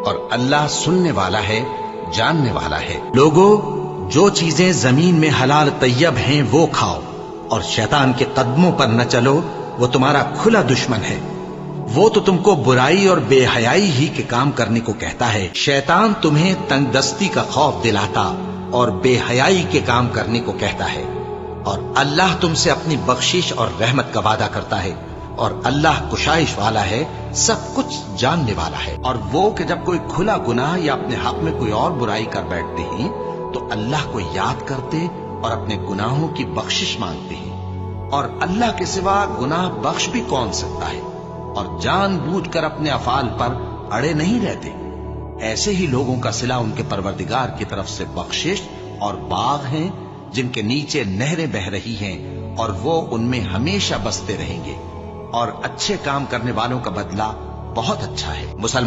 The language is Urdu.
اور اللہ سننے والا ہے، جاننے والا ہے۔ لوگو، جو چیزیں زمین میں حلال طیب ہیں وہ کھاؤ، اور شیطان کے قدموں پر نہ چلو، وہ تمہارا کھلا دشمن ہے۔ وہ تو تم کو برائی اور بے حیائی ہی کے کام کرنے کو کہتا ہے۔ شیطان تمہیں تنگ دستی کا خوف دلاتا اور بے حیائی کے کام کرنے کو کہتا ہے، اور اللہ تم سے اپنی بخشش اور رحمت کا وعدہ کرتا ہے، اور اللہ کشائش والا ہے، سب کچھ جاننے والا ہے۔ اور وہ کہ جب کوئی کھلا گناہ یا اپنے حق میں کوئی اور برائی کر بیٹھتے ہیں تو اللہ کو یاد کرتے اور اپنے گناہوں کی بخشش مانگتے ہیں، اور اللہ کے سوا گناہ بخش بھی کون سکتا ہے، اور جان بوجھ کر اپنے افعال پر اڑے نہیں رہتے۔ ایسے ہی لوگوں کا صلہ ان کے پروردگار کی طرف سے بخشش اور باغ ہیں جن کے نیچے نہریں بہ رہی ہیں، اور وہ ان میں ہمیشہ بستے رہیں گے، اور اچھے کام کرنے والوں کا بدلہ بہت اچھا ہے۔ مسلمان